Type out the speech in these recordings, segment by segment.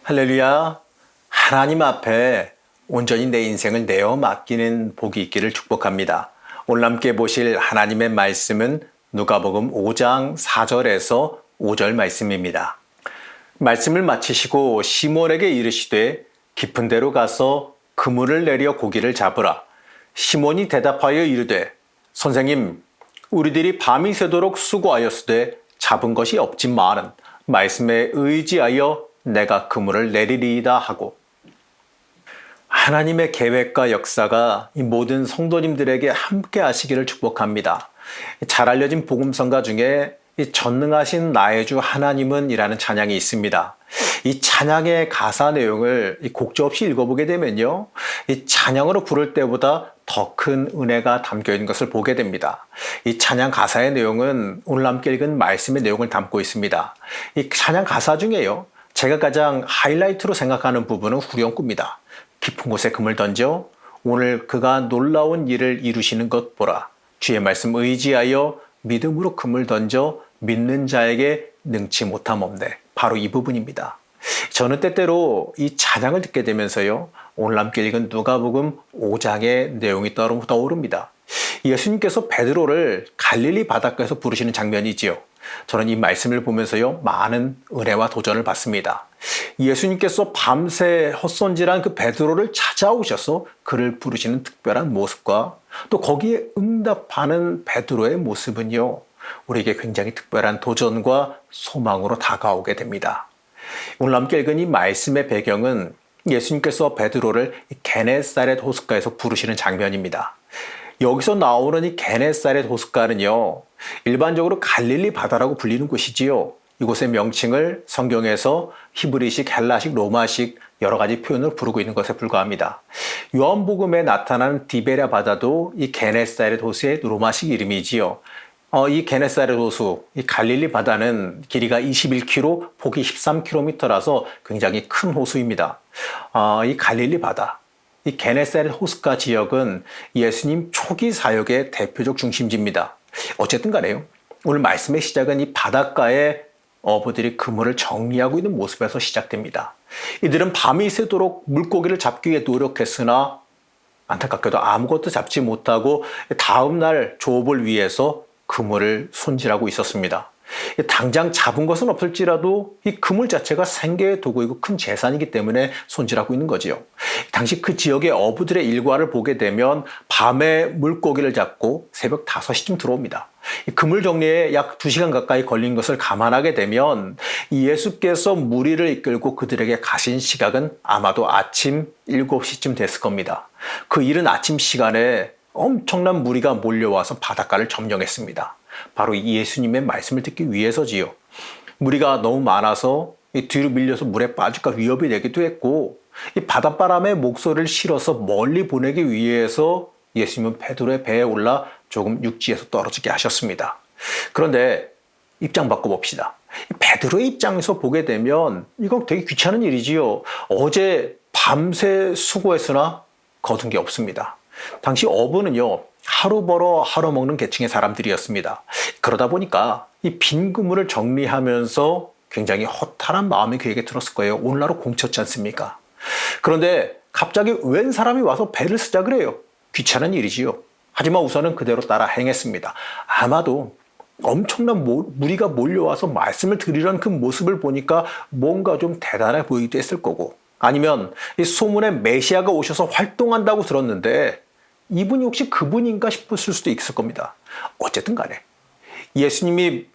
할렐루야. 하나님 앞에 온전히 내 인생을 내어 맡기는 복이 있기를 축복합니다. 오늘 함께 보실 하나님의 말씀은 누가복음 5장 4절에서 5절 말씀입니다. 말씀을 마치시고 시몬에게 이르시되 깊은 데로 가서 그물을 내려 고기를 잡으라. 시몬이 대답하여 이르되 선생님, 우리들이 밤이 새도록 수고하였으되 잡은 것이 없지만은 말씀에 의지하여 내가 그물을 내리리이다 하고, 하나님의 계획과 역사가 이 모든 성도님들에게 함께 하시기를 축복합니다. 잘 알려진 복음성가 중에 이 전능하신 나의 주 하나님은 이라는 찬양이 있습니다. 이 찬양의 가사 내용을 곡조 없이 읽어보게 되면요, 이 찬양으로 부를 때보다 더 큰 은혜가 담겨 있는 것을 보게 됩니다. 이 찬양 가사의 내용은 오늘 함께 읽은 말씀의 내용을 담고 있습니다. 이 찬양 가사 중에요, 제가 가장 하이라이트로 생각하는 부분은 후렴구입니다. 깊은 곳에 금을 던져 오늘 그가 놀라운 일을 이루시는 것 보라. 주의 말씀 의지하여 믿음으로 금을 던져 믿는 자에게 능치 못함 없네. 바로 이 부분입니다. 저는 때때로 이 찬양을 듣게 되면서요, 오늘 함께 읽은 누가복음 5장의 내용이 떠오릅니다. 예수님께서 베드로를 갈릴리 바닷가에서 부르시는 장면이지요. 저는 이 말씀을 보면서요, 많은 은혜와 도전을 받습니다. 예수님께서 밤새 헛손질한 그 베드로를 찾아오셔서 그를 부르시는 특별한 모습과 또 거기에 응답하는 베드로의 모습은요, 우리에게 굉장히 특별한 도전과 소망으로 다가오게 됩니다. 오늘 함께 읽은 이 말씀의 배경은 예수님께서 베드로를 게네사렛 호숫가에서 부르시는 장면입니다. 여기서 나오는 이 게네사렛 호숫가는요, 일반적으로 갈릴리 바다라고 불리는 곳이지요. 이곳의 명칭을 성경에서 히브리식, 헬라식, 로마식 여러 가지 표현으로 부르고 있는 것에 불과합니다. 요한복음에 나타나는 디베랴 바다도 이 게네사렛 호수의 로마식 이름이지요. 이 게네사렛 호수, 이 갈릴리 바다는 길이가 21km, 폭이 13km라서 굉장히 큰 호수입니다. 이 갈릴리 바다, 이 게네사렛 호숫가 지역은 예수님 초기 사역의 대표적 중심지입니다. 어쨌든 간에요, 오늘 말씀의 시작은 이 바닷가에 어부들이 그물을 정리하고 있는 모습에서 시작됩니다. 이들은 밤이 새도록 물고기를 잡기 위해 노력했으나 안타깝게도 아무것도 잡지 못하고 다음날 조업을 위해서 그물을 손질하고 있었습니다. 당장 잡은 것은 없을지라도 이 그물 자체가 생계의 도구이고 큰 재산이기 때문에 손질하고 있는 거지요. 당시 그 지역의 어부들의 일과를 보게 되면 밤에 물고기를 잡고 새벽 5시쯤 들어옵니다. 이 그물 정리에 약 2시간 가까이 걸린 것을 감안하게 되면 예수께서 무리를 이끌고 그들에게 가신 시각은 아마도 아침 7시쯤 됐을 겁니다. 그 이른 아침 시간에 엄청난 무리가 몰려와서 바닷가를 점령했습니다. 바로 이 예수님의 말씀을 듣기 위해서지요. 무리가 너무 많아서 이 뒤로 밀려서 물에 빠질까 위협이 되기도 했고, 이 바닷바람에 목소리를 실어서 멀리 보내기 위해서 예수님은 베드로의 배에 올라 조금 육지에서 떨어지게 하셨습니다. 그런데 입장 바꿔봅시다. 베드로의 입장에서 보게 되면 이건 되게 귀찮은 일이지요. 어제 밤새 수고했으나 거둔 게 없습니다. 당시 어부는요, 하루 벌어 하루 먹는 계층의 사람들이었습니다. 그러다 보니까 이 빈 그물을 정리하면서 굉장히 허탈한 마음이 그에게 들었을 거예요. 오늘하루 공쳤지 않습니까? 그런데 갑자기 웬 사람이 와서 배를 쓰자 그래요. 귀찮은 일이지요. 하지만 우선은 그대로 따라 행했습니다. 아마도 엄청난 무리가 몰려와서 말씀을 드리려는 그 모습을 보니까 뭔가 좀 대단해 보이기도 했을 거고, 아니면 이 소문에 메시아가 오셔서 활동한다고 들었는데 이분이 혹시 그분인가 싶었을 수도 있을 겁니다. 어쨌든 간에 예수님이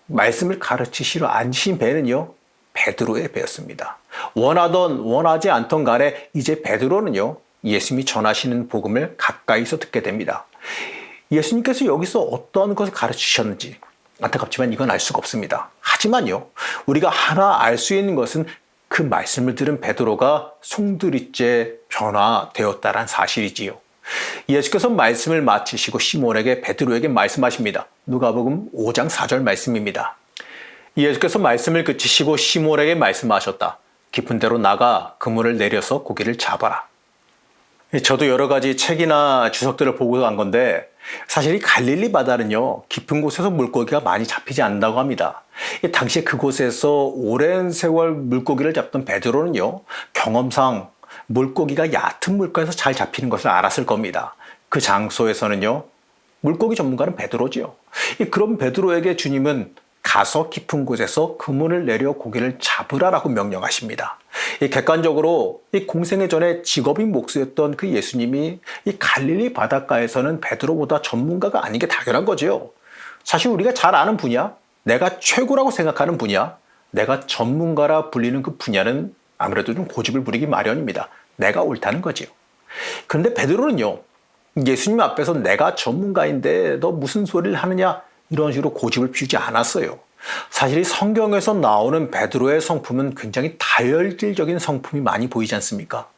말씀을 가르치시러 앉으신 배는요, 베드로의 배였습니다. 원하던 원하지 않던 간에 이제 베드로는요, 예수님이 전하시는 복음을 가까이서 듣게 됩니다. 예수님께서 여기서 어떤 것을 가르치셨는지 안타깝지만 이건 알 수가 없습니다. 하지만요, 우리가 하나 알 수 있는 것은 그 말씀을 들은 베드로가 송두리째 변화되었다는 사실이지요. 예수께서 말씀을 마치시고 시몬에게 베드로에게 말씀하십니다. 누가복음 5장 4절 말씀입니다. 예수께서 말씀을 그치시고 시몬에게 말씀하셨다. 깊은 데로 나가 그물을 내려서 고기를 잡아라. 저도 여러 가지 책이나 주석들을 보고 간 건데 사실 이 갈릴리 바다는요, 깊은 곳에서 물고기가 많이 잡히지 않는다고 합니다. 당시에 그곳에서 오랜 세월 물고기를 잡던 베드로는요, 경험상 물고기가 얕은 물가에서 잘 잡히는 것을 알았을 겁니다. 그 장소에서는요, 물고기 전문가는 베드로지요. 그런 베드로에게 주님은 가서 깊은 곳에서 그물을 내려 고기를 잡으라라고 명령하십니다. 객관적으로 이 공생애 전에 직업이 목수였던 그 예수님이 이 갈릴리 바닷가에서는 베드로보다 전문가가 아닌 게 당연한 거죠. 사실 우리가 잘 아는 분야, 내가 최고라고 생각하는 분야, 내가 전문가라 불리는 그 분야는 아무래도 좀 고집을 부리기 마련입니다. 내가 옳다는 거지요. 그런데 베드로는요, 예수님 앞에서 내가 전문가인데 너 무슨 소리를 하느냐, 이런 식으로 고집을 피우지 않았어요. 사실 이 성경에서 나오는 베드로의 성품은 굉장히 다혈질적인 성품이 많이 보이지 않습니까?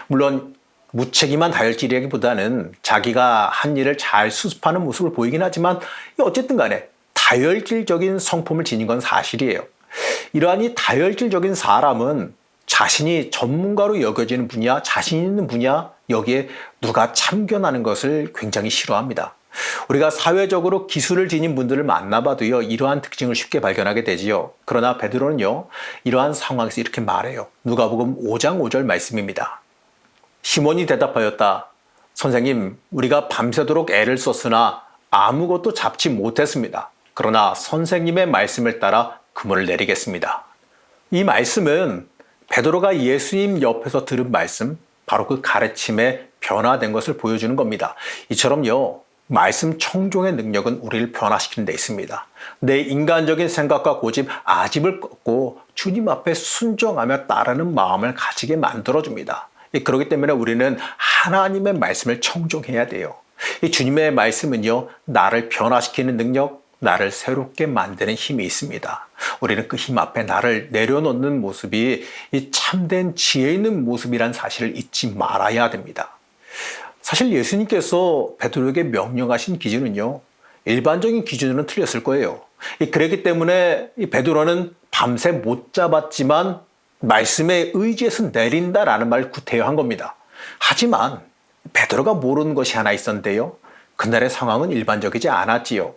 물론 무책임한 다혈질이라기보다는 자기가 한 일을 잘 수습하는 모습을 보이긴 하지만 어쨌든 간에 다혈질적인 성품을 지닌 건 사실이에요. 이러한 이 다혈질적인 사람은 자신이 전문가로 여겨지는 분야, 자신 있는 분야, 여기에 누가 참견하는 것을 굉장히 싫어합니다. 우리가 사회적으로 기술을 지닌 분들을 만나봐도요, 이러한 특징을 쉽게 발견하게 되지요. 그러나 베드로는요, 이러한 상황에서 이렇게 말해요. 누가복음 5장 5절 말씀입니다. 시몬이 대답하였다. 선생님, 우리가 밤새도록 애를 썼으나 아무것도 잡지 못했습니다. 그러나 선생님의 말씀을 따라 그물을 내리겠습니다. 이 말씀은 베드로가 예수님 옆에서 들은 말씀, 바로 그 가르침에 변화된 것을 보여주는 겁니다. 이처럼요, 말씀 청종의 능력은 우리를 변화시키는 데 있습니다. 내 인간적인 생각과 고집, 아집을 꺾고 주님 앞에 순종하며 따르는 마음을 가지게 만들어줍니다. 그렇기 때문에 우리는 하나님의 말씀을 청종해야 돼요. 이 주님의 말씀은요, 나를 변화시키는 능력, 나를 새롭게 만드는 힘이 있습니다. 우리는 그 힘 앞에 나를 내려놓는 모습이 이 참된 지혜 있는 모습이란 사실을 잊지 말아야 됩니다. 사실 예수님께서 베드로에게 명령하신 기준은요, 일반적인 기준으로는 틀렸을 거예요. 그렇기 때문에 이 베드로는 밤새 못 잡았지만 말씀에 의지해서 내린다라는 말을 구태여 한 겁니다. 하지만 베드로가 모르는 것이 하나 있었는데요. 그날의 상황은 일반적이지 않았지요.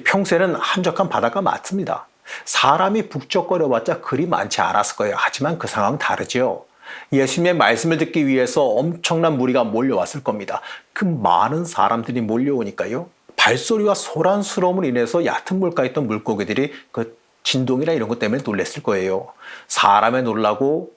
평소에는 한적한 바다가 맞습니다. 사람이 북적거려봤자 그리 많지 않았을 거예요. 하지만 그 상황은 다르죠. 예수님의 말씀을 듣기 위해서 엄청난 무리가 몰려왔을 겁니다. 그 많은 사람들이 몰려오니까요, 발소리와 소란스러움을 인해서 얕은 물가에 있던 물고기들이 그 진동이나 이런 것 때문에 놀랐을 거예요. 사람에 놀라고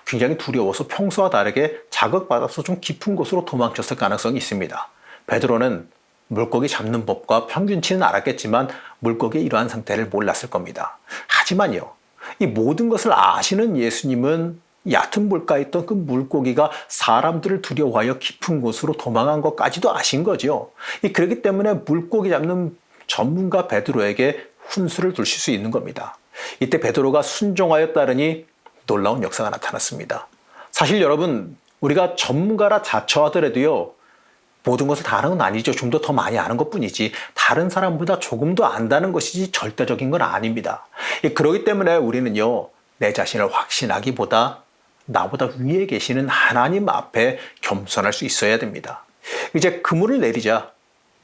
굉장히 두려워서 평소와 다르게 자극받아서 좀 깊은 곳으로 도망쳤을 가능성이 있습니다. 베드로는 물고기 잡는 법과 평균치는 알았겠지만 물고기의 이러한 상태를 몰랐을 겁니다. 하지만요, 이 모든 것을 아시는 예수님은 얕은 물가에 있던 그 물고기가 사람들을 두려워하여 깊은 곳으로 도망한 것까지도 아신 거죠. 그렇기 때문에 물고기 잡는 전문가 베드로에게 훈수를 두실 수 있는 겁니다. 이때 베드로가 순종하여 따르니 놀라운 역사가 나타났습니다. 사실 여러분, 우리가 전문가라 자처하더라도요, 모든 것을 다 아는 건 아니죠. 좀 더 많이 아는 것뿐이지 다른 사람보다 조금 더 안다는 것이지 절대적인 건 아닙니다. 그렇기 때문에 우리는요, 내 자신을 확신하기보다 나보다 위에 계시는 하나님 앞에 겸손할 수 있어야 됩니다. 이제 그물을 내리자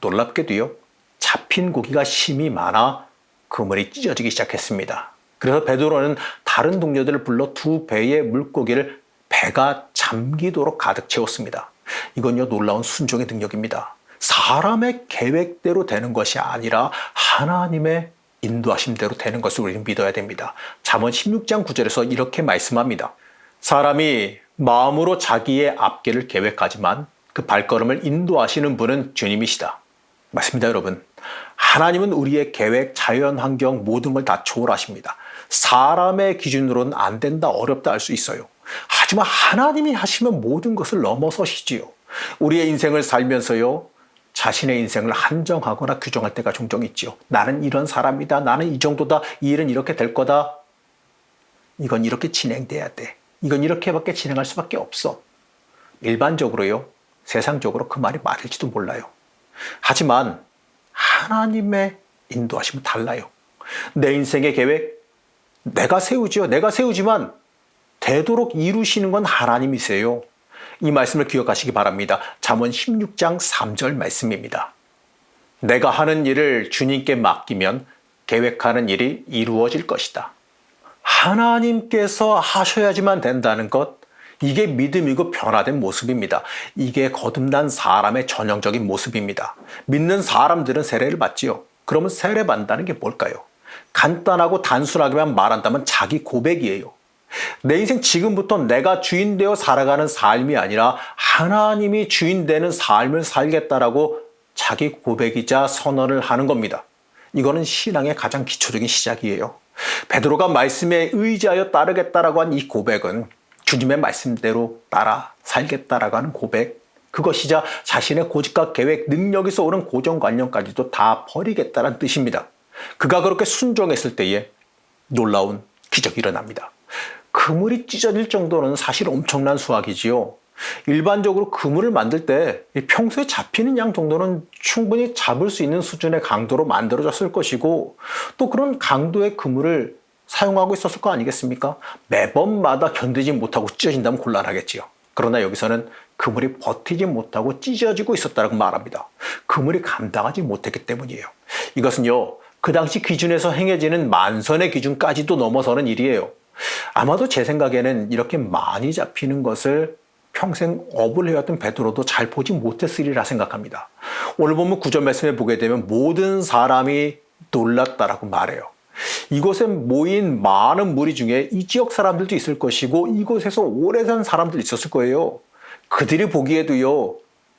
놀랍게도요, 잡힌 고기가 심이 많아 그물이 찢어지기 시작했습니다. 그래서 베드로는 다른 동료들을 불러 두 배의 물고기를 배가 잠기도록 가득 채웠습니다. 이건요, 놀라운 순종의 능력입니다. 사람의 계획대로 되는 것이 아니라 하나님의 인도하심대로 되는 것을 우리는 믿어야 됩니다. 잠언 16장 9절에서 이렇게 말씀합니다. 사람이 마음으로 자기의 앞길을 계획하지만 그 발걸음을 인도하시는 분은 주님이시다. 맞습니다, 여러분. 하나님은 우리의 계획, 자연 환경 모든 걸 다 초월하십니다. 사람의 기준으로는 안 된다, 어렵다 할 수 있어요. 하지만 하나님이 하시면 모든 것을 넘어서시지요. 우리의 인생을 살면서요, 자신의 인생을 한정하거나 규정할 때가 종종 있지요. 나는 이런 사람이다. 나는 이 정도다. 이 일은 이렇게 될 거다. 이건 이렇게 진행돼야 돼. 이건 이렇게밖에 진행할 수밖에 없어. 일반적으로요, 세상적으로 그 말이 맞을지도 몰라요. 하지만 하나님의 인도하심은 달라요. 내 인생의 계획, 내가 세우지요. 내가 세우지만 되도록 이루시는 건 하나님이세요. 이 말씀을 기억하시기 바랍니다. 잠언 16장 3절 말씀입니다. 내가 하는 일을 주님께 맡기면 계획하는 일이 이루어질 것이다. 하나님께서 하셔야지만 된다는 것, 이게 믿음이고 변화된 모습입니다. 이게 거듭난 사람의 전형적인 모습입니다. 믿는 사람들은 세례를 받지요. 그러면 세례 받는다는 게 뭘까요? 간단하고 단순하게만 말한다면 자기 고백이에요. 내 인생 지금부터 내가 주인 되어 살아가는 삶이 아니라 하나님이 주인 되는 삶을 살겠다라고 자기 고백이자 선언을 하는 겁니다. 이거는 신앙의 가장 기초적인 시작이에요. 베드로가 말씀에 의지하여 따르겠다라고 한 이 고백은 주님의 말씀대로 따라 살겠다라고 하는 고백, 그것이자 자신의 고집과 계획, 능력에서 오는 고정관념까지도 다 버리겠다는 뜻입니다. 그가 그렇게 순종했을 때에 놀라운 기적이 일어납니다. 그물이 찢어질 정도는 사실 엄청난 수확이지요. 일반적으로 그물을 만들 때 평소에 잡히는 양 정도는 충분히 잡을 수 있는 수준의 강도로 만들어졌을 것이고, 또 그런 강도의 그물을 사용하고 있었을 거 아니겠습니까? 매번마다 견디지 못하고 찢어진다면 곤란하겠지요. 그러나 여기서는 그물이 버티지 못하고 찢어지고 있었다고 말합니다. 그물이 감당하지 못했기 때문이에요. 이것은요, 그 당시 기준에서 행해지는 만선의 기준까지도 넘어서는 일이에요. 아마도 제 생각에는 이렇게 많이 잡히는 것을 평생 업을 해왔던 베드로도 잘 보지 못했으리라 생각합니다. 오늘 보면 9절 말씀에 보게 되면 모든 사람이 놀랐다라고 말해요. 이곳에 모인 많은 무리 중에 이 지역 사람들도 있을 것이고 이곳에서 오래 산 사람들도 있었을 거예요. 그들이 보기에도요,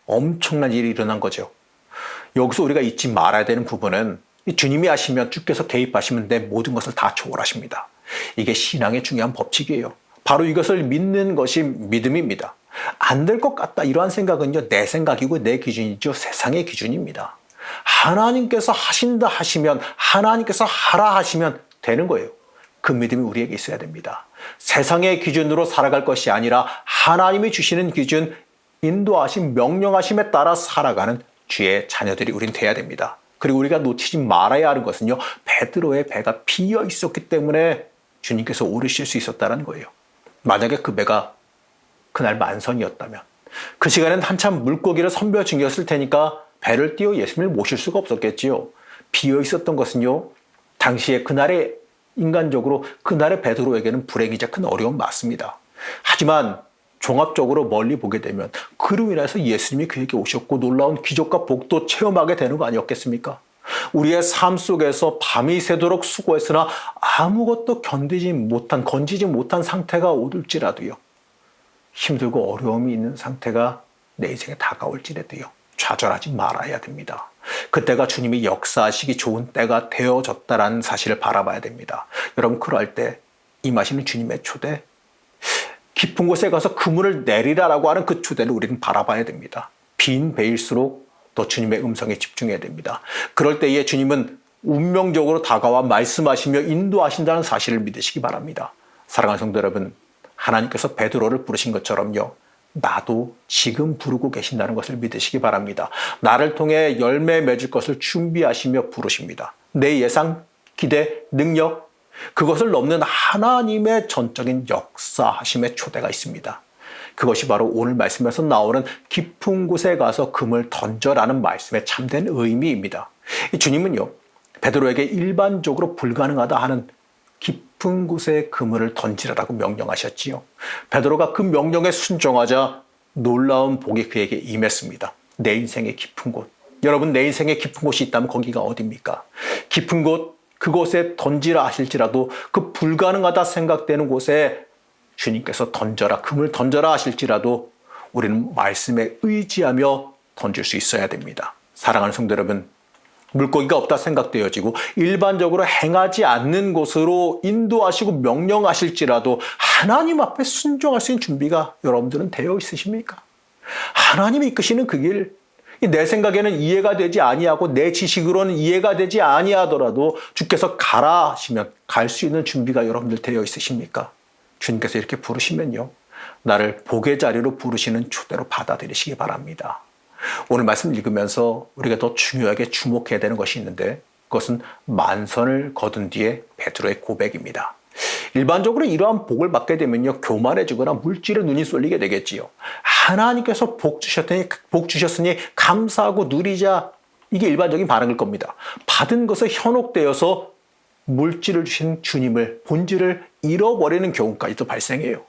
엄청난 일이 일어난 거죠. 여기서 우리가 잊지 말아야 되는 부분은 주님이 하시면, 주께서 개입하시면 내 모든 것을 다 초월하십니다. 이게 신앙의 중요한 법칙이에요. 바로 이것을 믿는 것이 믿음입니다. 안 될 것 같다, 이러한 생각은요, 내 생각이고 내 기준이죠. 세상의 기준입니다. 하나님께서 하신다 하시면, 하나님께서 하라 하시면 되는 거예요. 그 믿음이 우리에게 있어야 됩니다. 세상의 기준으로 살아갈 것이 아니라 하나님이 주시는 기준, 인도하심, 명령하심에 따라 살아가는 주의 자녀들이 우린 돼야 됩니다. 그리고 우리가 놓치지 말아야 하는 것은요, 베드로의 배가 비어 있었기 때문에 주님께서 오르실 수 있었다는 거예요. 만약에 그 배가 그날 만선이었다면, 그 시간엔 한참 물고기를 선별 중이었을 테니까 배를 띄워 예수님을 모실 수가 없었겠지요. 비어 있었던 것은요, 당시에 그날의 인간적으로 그날의 베드로에게는 불행이자 큰 어려움 맞습니다. 하지만 종합적으로 멀리 보게 되면 그로 인해서 예수님이 그에게 오셨고 놀라운 기적과 복도 체험하게 되는 거 아니었겠습니까? 우리의 삶 속에서 밤이 새도록 수고했으나 아무것도 건지지 못한 상태가 오를지라도요, 힘들고 어려움이 있는 상태가 내 인생에 다가올지라도요, 좌절하지 말아야 됩니다. 그때가 주님이 역사하시기 좋은 때가 되어졌다라는 사실을 바라봐야 됩니다. 여러분, 그럴 때 임하시는 주님의 초대, 깊은 곳에 가서 그물을 내리라라고 하는 그 초대를 우리는 바라봐야 됩니다. 빈 배일수록 더 주님의 음성에 집중해야 됩니다. 그럴 때에 주님은 운명적으로 다가와 말씀하시며 인도하신다는 사실을 믿으시기 바랍니다. 사랑하는 성도 여러분, 하나님께서 베드로를 부르신 것처럼요, 나도 지금 부르고 계신다는 것을 믿으시기 바랍니다. 나를 통해 열매 맺을 것을 준비하시며 부르십니다. 내 예상, 기대, 능력, 그것을 넘는 하나님의 전적인 역사하심의 초대가 있습니다. 그것이 바로 오늘 말씀에서 나오는 깊은 곳에 가서 금을 던져라는 말씀의 참된 의미입니다. 주님은요, 베드로에게 일반적으로 불가능하다 하는 깊은 곳에 그물을 던지라라고 명령하셨지요. 베드로가 그 명령에 순종하자 놀라운 복이 그에게 임했습니다. 내 인생의 깊은 곳. 여러분, 내 인생의 깊은 곳이 있다면 거기가 어디입니까? 깊은 곳, 그곳에 던지라 하실지라도 그 불가능하다 생각되는 곳에 주님께서 던져라, 금을 던져라 하실지라도 우리는 말씀에 의지하며 던질 수 있어야 됩니다. 사랑하는 성도 여러분, 물고기가 없다 생각되어지고 일반적으로 행하지 않는 곳으로 인도하시고 명령하실지라도 하나님 앞에 순종할 수 있는 준비가 여러분들은 되어 있으십니까? 하나님이 이끄시는 그 길, 내 생각에는 이해가 되지 아니하고 내 지식으로는 이해가 되지 아니하더라도 주께서 가라 하시면 갈 수 있는 준비가 여러분들 되어 있으십니까? 주님께서 이렇게 부르시면요, 나를 복의 자리로 부르시는 초대로 받아들이시기 바랍니다. 오늘 말씀 읽으면서 우리가 더 중요하게 주목해야 되는 것이 있는데, 그것은 만선을 거둔 뒤에 베드로의 고백입니다. 일반적으로 이러한 복을 받게 되면요, 교만해지거나 물질에 눈이 쏠리게 되겠지요. 하나님께서 복 주셨으니 감사하고 누리자, 이게 일반적인 반응일 겁니다. 받은 것에 현혹되어서 물질을 주신 주님을, 본질을 잃어버리는 경우까지도 발생해요.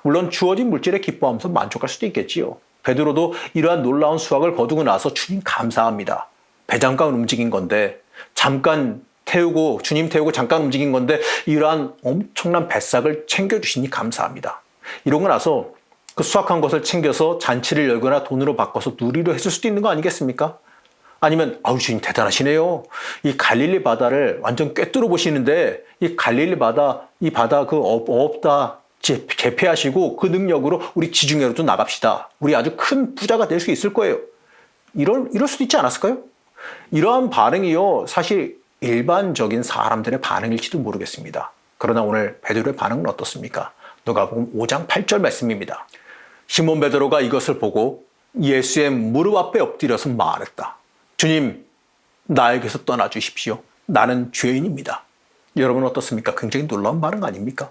물론 주어진 물질에 기뻐하면서 만족할 수도 있겠지요. 베드로도 이러한 놀라운 수확을 거두고 나서 주님 감사합니다. 배장간 움직인 건데 잠깐 태우고 주님 태우고 잠깐 움직인 건데 이러한 엄청난 뱃삭을 챙겨주시니 감사합니다. 이러고 나서 그 수확한 것을 챙겨서 잔치를 열거나 돈으로 바꿔서 누리려 했을 수도 있는 거 아니겠습니까? 아니면 아우 주님 대단하시네요. 이 갈릴리 바다를 완전 꿰뚫어 보시는데 이 갈릴리 바다 이 바다 그 다 제패하시고 그 능력으로 우리 지중해로도 나갑시다. 우리 아주 큰 부자가 될 수 있을 거예요. 이럴 수도 있지 않았을까요? 이러한 반응이요 사실 일반적인 사람들의 반응일지도 모르겠습니다. 그러나 오늘 베드로의 반응은 어떻습니까? 누가복음 5장 8절 말씀입니다. 시몬 베드로가 이것을 보고 예수의 무릎 앞에 엎드려서 말했다. 주님, 나에게서 떠나주십시오. 나는 죄인입니다. 여러분 어떻습니까? 굉장히 놀라운 반응 아닙니까?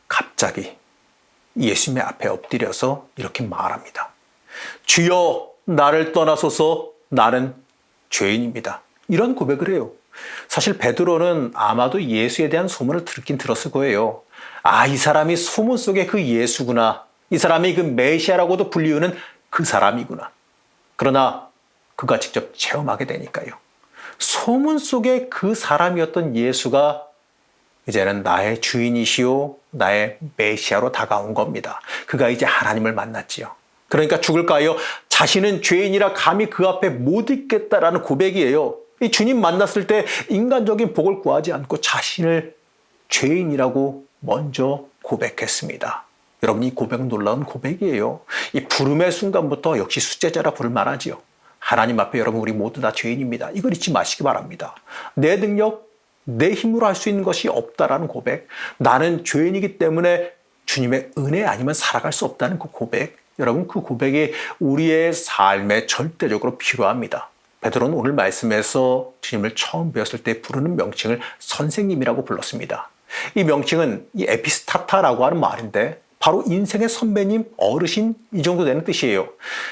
갑자기 예수님의 앞에 엎드려서 이렇게 말합니다. 주여, 나를 떠나소서. 나는 죄인입니다. 이런 고백을 해요. 사실 베드로는 아마도 예수에 대한 소문을 듣긴 들었을 거예요. 아, 이 사람이 소문 속의 그 예수구나. 이 사람이 그 메시아라고도 불리우는 그 사람이구나. 그러나 그가 직접 체험하게 되니까요. 소문 속의 그 사람이었던 예수가 이제는 나의 주인이시오, 나의 메시아로 다가온 겁니다. 그가 이제 하나님을 만났지요. 그러니까 죽을까 하여 자신은 죄인이라 감히 그 앞에 못 있겠다라는 고백이에요. 이 주님 만났을 때 인간적인 복을 구하지 않고 자신을 죄인이라고 먼저 고백했습니다. 여러분 이 고백은 놀라운 고백이에요. 이 부름의 순간부터 역시 수제자라 부를 만하지요. 하나님 앞에 여러분 우리 모두 다 죄인입니다. 이걸 잊지 마시기 바랍니다. 내 능력, 내 힘으로 할 수 있는 것이 없다라는 고백. 나는 죄인이기 때문에 주님의 은혜 아니면 살아갈 수 없다는 그 고백. 여러분 그 고백이 우리의 삶에 절대적으로 필요합니다. 베드로는 오늘 말씀에서 주님을 처음 배웠을 때 부르는 명칭을 선생님이라고 불렀습니다. 이 명칭은 이 에피스타타라고 하는 말인데 바로 인생의 선배님, 어르신 이 정도 되는 뜻이에요.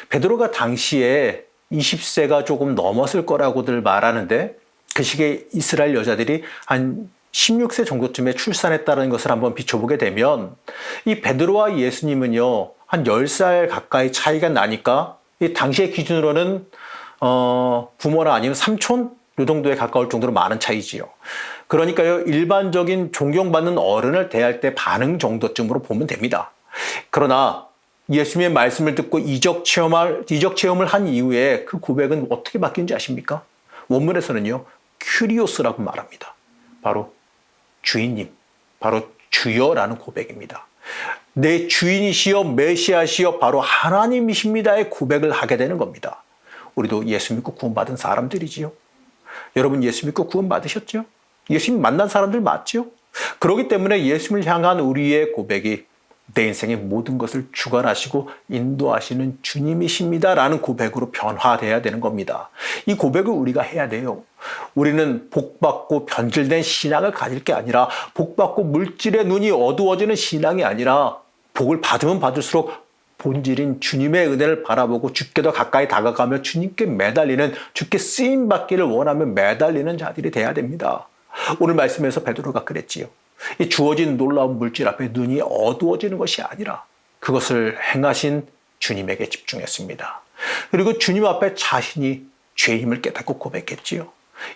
베드로가 당시에 20세가 조금 넘었을 거라고들 말하는데 그 시기에 이스라엘 여자들이 한 16세 정도쯤에 출산했다는 것을 한번 비춰보게 되면 이 베드로와 예수님은요 한 10살 가까이 차이가 나니까 이 당시의 기준으로는 부모나 아니면 삼촌 이 정도에 가까울 정도로 많은 차이지요. 그러니까요 일반적인 존경받는 어른을 대할 때 반응 정도쯤으로 보면 됩니다. 그러나 예수님의 말씀을 듣고 이적 체험을 한 이후에 그 고백은 어떻게 바뀐지 아십니까? 원문에서는요 큐리오스라고 말합니다. 바로 주인님, 바로 주여라는 고백입니다. 내 주인이시여 메시아시여 바로 하나님이십니다의 고백을 하게 되는 겁니다. 우리도 예수 믿고 구원받은 사람들이지요. 여러분 예수 믿고 구원받으셨죠? 예수님 만난 사람들 맞죠? 그렇기 때문에 예수님을 향한 우리의 고백이 내 인생의 모든 것을 주관하시고 인도하시는 주님이십니다라는 고백으로 변화돼야 되는 겁니다. 이 고백을 우리가 해야 돼요. 우리는 복받고 변질된 신앙을 가질 게 아니라 복받고 물질의 눈이 어두워지는 신앙이 아니라 복을 받으면 받을수록 본질인 주님의 은혜를 바라보고 주께 더 가까이 다가가며 주님께 매달리는 주께 쓰임받기를 원하며 매달리는 자들이 돼야 됩니다. 오늘 말씀에서 베드로가 그랬지요. 이 주어진 놀라운 물질 앞에 눈이 어두워지는 것이 아니라 그것을 행하신 주님에게 집중했습니다. 그리고 주님 앞에 자신이 죄임을 깨닫고 고백했지요.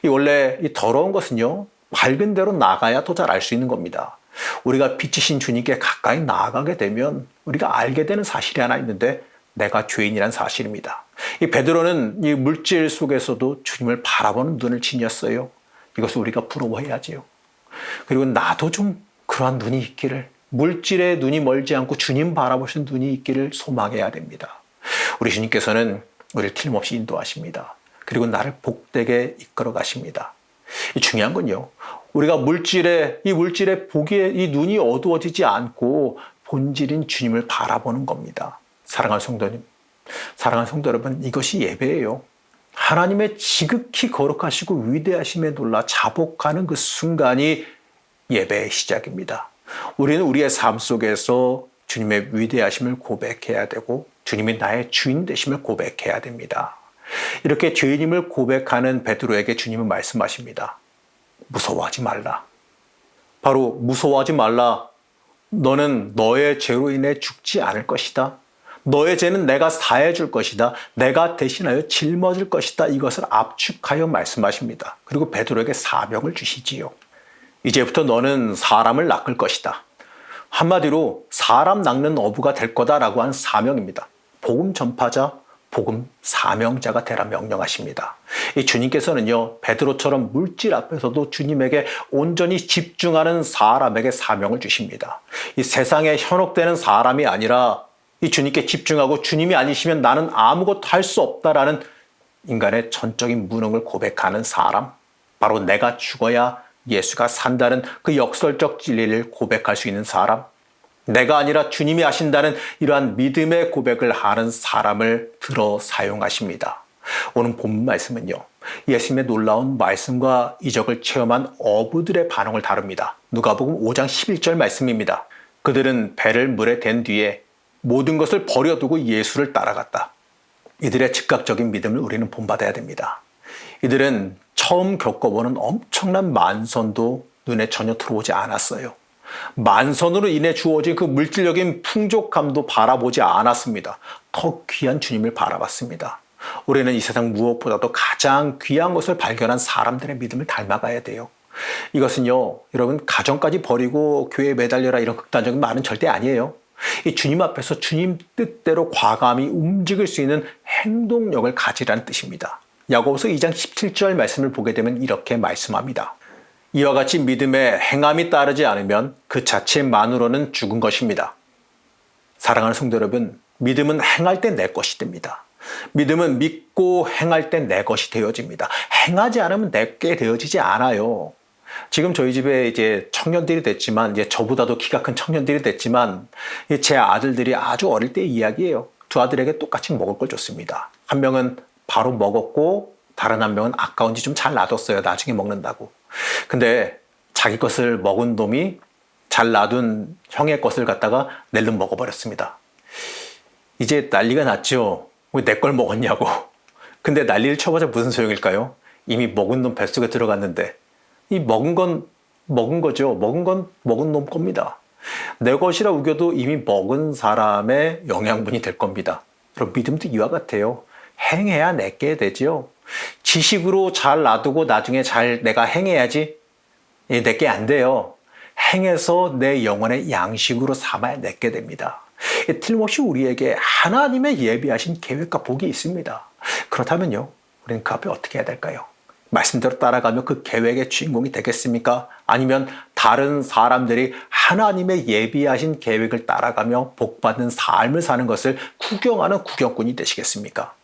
원래 이 더러운 것은요 밝은 대로 나가야 더 잘 알 수 있는 겁니다. 우리가 빛이신 주님께 가까이 나아가게 되면 우리가 알게 되는 사실이 하나 있는데 내가 죄인이란 사실입니다. 이 베드로는 이 물질 속에서도 주님을 바라보는 눈을 지녔어요. 이것을 우리가 부러워해야지요. 그리고 나도 좀 그러한 눈이 있기를, 물질에 눈이 멀지 않고 주님 바라보시는 눈이 있기를 소망해야 됩니다. 우리 주님께서는 우리를 틀림없이 인도하십니다. 그리고 나를 복되게 이끌어 가십니다. 중요한 건요, 우리가 물질의 보기에 이 눈이 어두워지지 않고 본질인 주님을 바라보는 겁니다. 사랑하는 성도 여러분, 이것이 예배예요. 하나님의 지극히 거룩하시고 위대하심에 놀라 자복하는 그 순간이 예배의 시작입니다. 우리는 우리의 삶 속에서 주님의 위대하심을 고백해야 되고 주님이 나의 주인 되심을 고백해야 됩니다. 이렇게 죄인임을 고백하는 베드로에게 주님은 말씀하십니다. 무서워하지 말라. 바로 무서워하지 말라. 너는 너의 죄로 인해 죽지 않을 것이다. 너의 죄는 내가 사해 줄 것이다. 내가 대신하여 짊어질 것이다. 이것을 압축하여 말씀하십니다. 그리고 베드로에게 사명을 주시지요. 이제부터 너는 사람을 낚을 것이다. 한마디로 사람 낚는 어부가 될 거다라고 한 사명입니다. 복음 전파자, 복음 사명자가 되라 명령하십니다. 이 주님께서는요, 베드로처럼 물질 앞에서도 주님에게 온전히 집중하는 사람에게 사명을 주십니다. 이 세상에 현혹되는 사람이 아니라 이 주님께 집중하고 주님이 아니시면 나는 아무것도 할 수 없다라는 인간의 전적인 무능을 고백하는 사람, 바로 내가 죽어야 예수가 산다는 그 역설적 진리를 고백할 수 있는 사람, 내가 아니라 주님이 하신다는 이러한 믿음의 고백을 하는 사람을 들어 사용하십니다. 오늘 본 말씀은요, 예수님의 놀라운 말씀과 이적을 체험한 어부들의 반응을 다룹니다. 누가복음 5장 11절 말씀입니다. 그들은 배를 물에 댄 뒤에 모든 것을 버려두고 예수를 따라갔다. 이들의 즉각적인 믿음을 우리는 본받아야 됩니다. 이들은 처음 겪어보는 엄청난 만선도 눈에 전혀 들어오지 않았어요. 만선으로 인해 주어진 그 물질적인 풍족함도 바라보지 않았습니다. 더 귀한 주님을 바라봤습니다. 우리는 이 세상 무엇보다도 가장 귀한 것을 발견한 사람들의 믿음을 닮아가야 돼요. 이것은요, 여러분, 가정까지 버리고 교회에 매달려라 이런 극단적인 말은 절대 아니에요. 이 주님 앞에서 주님 뜻대로 과감히 움직일 수 있는 행동력을 가지라는 뜻입니다. 야고보서 2장 17절 말씀을 보게 되면 이렇게 말씀합니다. 이와 같이 믿음에 행함이 따르지 않으면 그 자체만으로는 죽은 것입니다. 사랑하는 성도 여러분, 믿음은 행할 때 내 것이 됩니다. 믿음은 믿고 행할 때 내 것이 되어집니다. 행하지 않으면 내게 되어지지 않아요. 지금 저희 집에 이제 청년들이 됐지만, 이제 저보다도 키가 큰 청년들이 됐지만, 제 아들들이 아주 어릴 때의 이야기예요. 두 아들에게 똑같이 먹을 걸 줬습니다. 한 명은 바로 먹었고, 다른 한 명은 아까운지 좀 잘 놔뒀어요. 나중에 먹는다고. 근데 자기 것을 먹은 놈이 잘 놔둔 형의 것을 갖다가 낼름 먹어버렸습니다. 이제 난리가 났죠. 왜 내 걸 먹었냐고. 근데 난리를 쳐봐자 무슨 소용일까요? 이미 먹은 놈 뱃속에 들어갔는데, 이 먹은 건 먹은 거죠. 먹은 건 먹은 놈 겁니다. 내 것이라 우겨도 이미 먹은 사람의 영양분이 될 겁니다. 그럼 믿음도 이와 같아요. 행해야 내게 되죠. 지식으로 잘 놔두고 나중에 잘 내가 행해야지 내게 안 돼요. 행해서 내 영혼의 양식으로 삼아야 내게 됩니다. 틀림없이 우리에게 하나님의 예비하신 계획과 복이 있습니다. 그렇다면요, 우리는 그 앞에 어떻게 해야 될까요? 말씀대로 따라가며 그 계획의 주인공이 되겠습니까? 아니면 다른 사람들이 하나님의 예비하신 계획을 따라가며 복받는 삶을 사는 것을 구경하는 구경꾼이 되시겠습니까?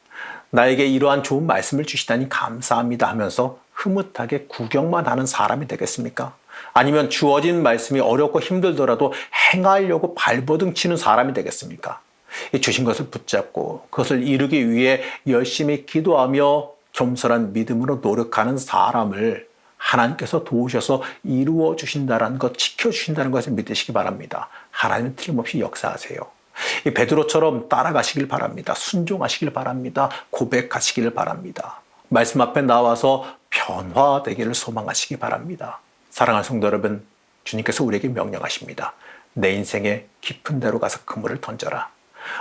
나에게 이러한 좋은 말씀을 주시다니 감사합니다 하면서 흐뭇하게 구경만 하는 사람이 되겠습니까? 아니면 주어진 말씀이 어렵고 힘들더라도 행하려고 발버둥 치는 사람이 되겠습니까? 주신 것을 붙잡고 그것을 이루기 위해 열심히 기도하며 겸손한 믿음으로 노력하는 사람을 하나님께서 도우셔서 이루어 주신다는 것, 지켜주신다는 것을 믿으시기 바랍니다. 하나님은 틀림없이 역사하세요. 이 베드로처럼 따라가시길 바랍니다. 순종하시길 바랍니다. 고백하시기를 바랍니다. 말씀 앞에 나와서 변화되기를 소망하시기 바랍니다. 사랑하는 성도 여러분, 주님께서 우리에게 명령하십니다. 내 인생의 깊은 데로 가서 그물을 던져라.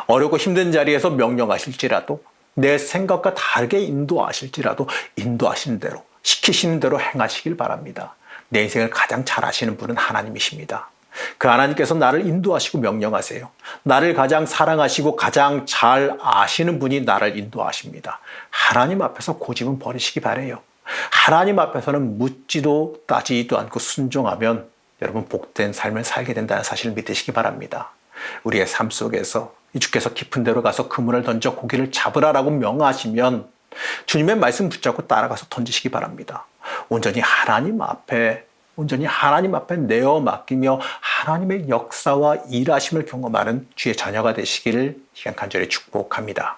어렵고 힘든 자리에서 명령하실지라도, 내 생각과 다르게 인도하실지라도 인도하시는 대로, 시키시는 대로 행하시길 바랍니다. 내 인생을 가장 잘 아시는 분은 하나님이십니다. 그 하나님께서 나를 인도하시고 명령하세요. 나를 가장 사랑하시고 가장 잘 아시는 분이 나를 인도하십니다. 하나님 앞에서 고집은 버리시기 바라요. 하나님 앞에서는 묻지도 따지지도 않고 순종하면 여러분 복된 삶을 살게 된다는 사실을 믿으시기 바랍니다. 우리의 삶 속에서 주께서 깊은 데로 가서 그물을 던져 고기를 잡으라라고 명하시면 주님의 말씀 붙잡고 따라가서 던지시기 바랍니다. 온전히 하나님 앞에 내어 맡기며 하나님의 역사와 일하심을 경험하는 주의 자녀가 되시기를 시간 간절히 축복합니다.